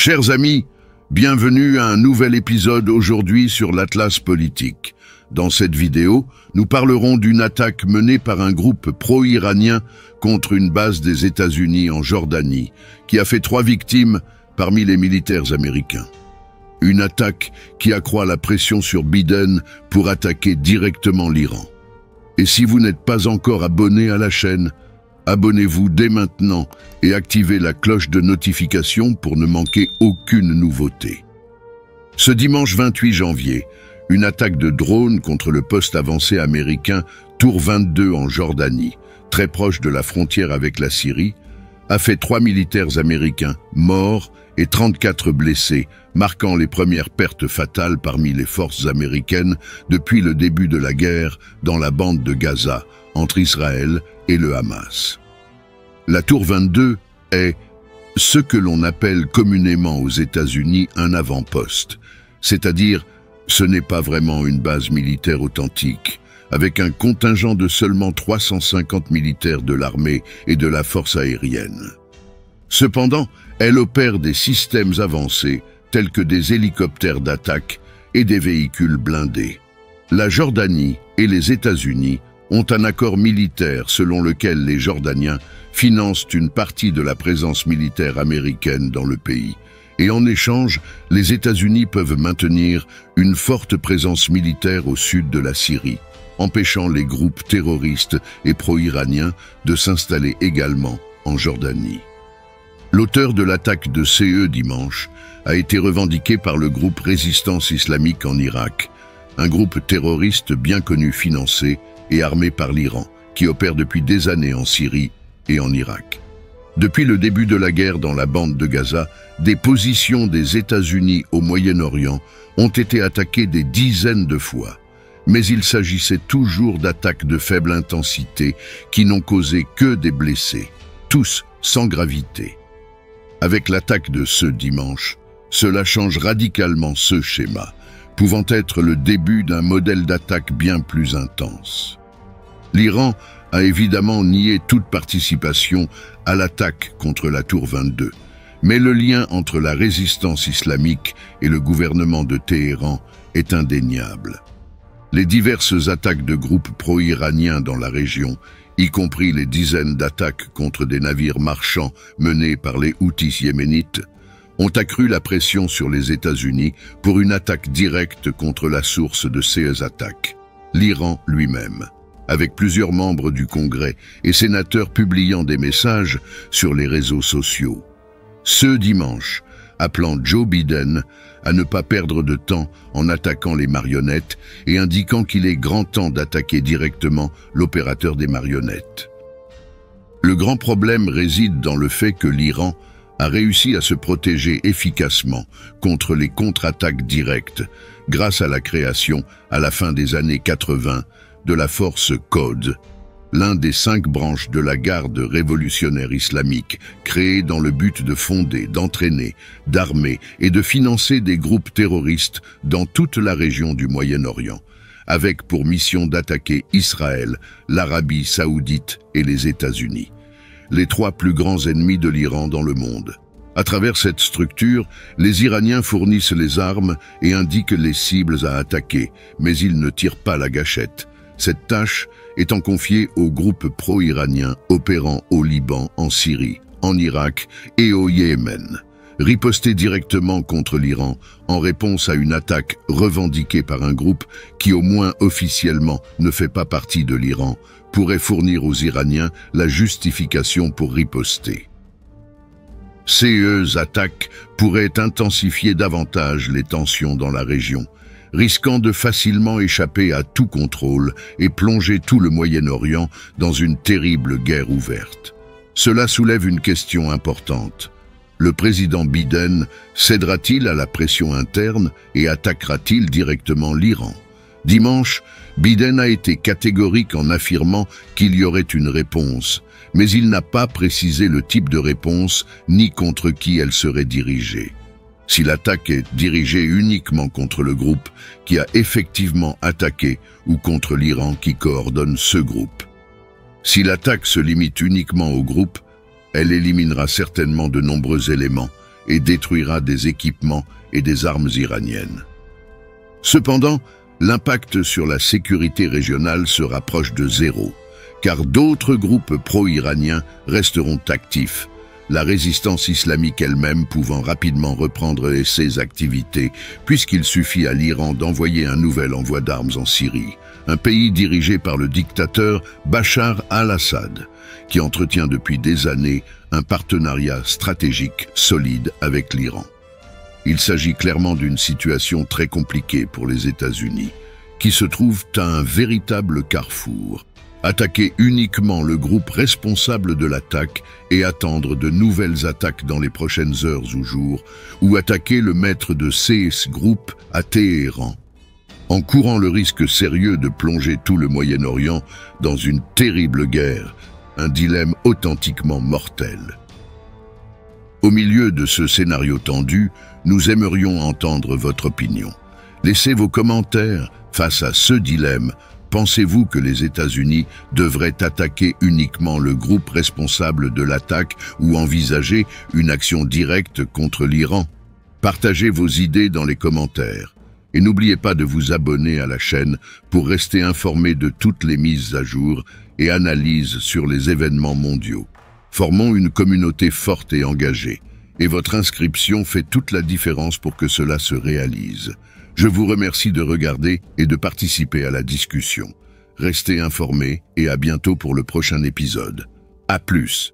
Chers amis, bienvenue à un nouvel épisode aujourd'hui sur l'Atlas politique. Dans cette vidéo, nous parlerons d'une attaque menée par un groupe pro-iranien contre une base des États-Unis en Jordanie, qui a fait 3 victimes parmi les militaires américains. Une attaque qui accroît la pression sur Biden pour attaquer directement l'Iran. Et si vous n'êtes pas encore abonné à la chaîne, abonnez-vous dès maintenant et activez la cloche de notification pour ne manquer aucune nouveauté. Ce dimanche 28 janvier, une attaque de drone contre le poste avancé américain Tour 22 en Jordanie, très proche de la frontière avec la Syrie, a fait 3 militaires américains morts et 34 blessés, marquant les premières pertes fatales parmi les forces américaines depuis le début de la guerre dans la bande de Gaza, entre Israël et le Hamas. La Tour 22 est ce que l'on appelle communément aux États-Unis un avant-poste, c'est-à-dire ce n'est pas vraiment une base militaire authentique, avec un contingent de seulement 350 militaires de l'armée et de la force aérienne. Cependant, elle opère des systèmes avancés tels que des hélicoptères d'attaque et des véhicules blindés. La Jordanie et les États-Unis ont un accord militaire selon lequel les Jordaniens financent une partie de la présence militaire américaine dans le pays. Et en échange, les États-Unis peuvent maintenir une forte présence militaire au sud de la Syrie, empêchant les groupes terroristes et pro-iraniens de s'installer également en Jordanie. L'auteur de l'attaque de CE dimanche a été revendiqué par le groupe Résistance islamique en Irak, un groupe terroriste bien connu, financé et armé par l'Iran, qui opère depuis des années en Syrie et en Irak. Depuis le début de la guerre dans la bande de Gaza, des positions des États-Unis au Moyen-Orient ont été attaquées des dizaines de fois. Mais il s'agissait toujours d'attaques de faible intensité qui n'ont causé que des blessés, tous sans gravité. Avec l'attaque de ce dimanche, cela change radicalement ce schéma, pouvant être le début d'un modèle d'attaque bien plus intense. L'Iran a évidemment nié toute participation à l'attaque contre la Tour 22, mais le lien entre la résistance islamique et le gouvernement de Téhéran est indéniable. Les diverses attaques de groupes pro-iraniens dans la région, y compris les dizaines d'attaques contre des navires marchands menés par les Houthis yéménites, ont accru la pression sur les États-Unis pour une attaque directe contre la source de ces attaques, l'Iran lui-même, avec plusieurs membres du Congrès et sénateurs publiant des messages sur les réseaux sociaux. Ce dimanche, appelant Joe Biden à ne pas perdre de temps en attaquant les marionnettes et indiquant qu'il est grand temps d'attaquer directement l'opérateur des marionnettes. Le grand problème réside dans le fait que l'Iran a réussi à se protéger efficacement contre les contre-attaques directes grâce à la création, à la fin des années 80, de la force Quds, l'un des 5 branches de la garde révolutionnaire islamique, créée dans le but de fonder, d'entraîner, d'armer et de financer des groupes terroristes dans toute la région du Moyen-Orient, avec pour mission d'attaquer Israël, l'Arabie saoudite et les États-Unis, les 3 plus grands ennemis de l'Iran dans le monde. À travers cette structure, les Iraniens fournissent les armes et indiquent les cibles à attaquer, mais ils ne tirent pas la gâchette. Cette tâche étant confiée aux groupes pro-iraniens opérant au Liban, en Syrie, en Irak et au Yémen. Riposter directement contre l'Iran en réponse à une attaque revendiquée par un groupe qui au moins officiellement ne fait pas partie de l'Iran pourrait fournir aux Iraniens la justification pour riposter. Ces attaques pourraient intensifier davantage les tensions dans la région, risquant de facilement échapper à tout contrôle et plonger tout le Moyen-Orient dans une terrible guerre ouverte. Cela soulève une question importante. Le président Biden cédera-t-il à la pression interne et attaquera-t-il directement l'Iran? Dimanche, Biden a été catégorique en affirmant qu'il y aurait une réponse, mais il n'a pas précisé le type de réponse ni contre qui elle serait dirigée. Si l'attaque est dirigée uniquement contre le groupe qui a effectivement attaqué ou contre l'Iran qui coordonne ce groupe. Si l'attaque se limite uniquement au groupe, elle éliminera certainement de nombreux éléments et détruira des équipements et des armes iraniennes. Cependant, l'impact sur la sécurité régionale se rapproche de zéro, car d'autres groupes pro-iraniens resteront actifs, la résistance islamique elle-même pouvant rapidement reprendre ses activités, puisqu'il suffit à l'Iran d'envoyer un nouvel envoi d'armes en Syrie, un pays dirigé par le dictateur Bachar al-Assad, qui entretient depuis des années un partenariat stratégique solide avec l'Iran. Il s'agit clairement d'une situation très compliquée pour les États-Unis, qui se trouvent à un véritable carrefour. Attaquer uniquement le groupe responsable de l'attaque et attendre de nouvelles attaques dans les prochaines heures ou jours, ou attaquer le maître de ces groupes à Téhéran, en courant le risque sérieux de plonger tout le Moyen-Orient dans une terrible guerre, un dilemme authentiquement mortel. Au milieu de ce scénario tendu, nous aimerions entendre votre opinion. Laissez vos commentaires face à ce dilemme. Pensez-vous que les États-Unis devraient attaquer uniquement le groupe responsable de l'attaque ou envisager une action directe contre l'Iran? Partagez vos idées dans les commentaires. Et n'oubliez pas de vous abonner à la chaîne pour rester informé de toutes les mises à jour et analyses sur les événements mondiaux. Formons une communauté forte et engagée. Et votre inscription fait toute la différence pour que cela se réalise. Je vous remercie de regarder et de participer à la discussion. Restez informés et à bientôt pour le prochain épisode. À plus!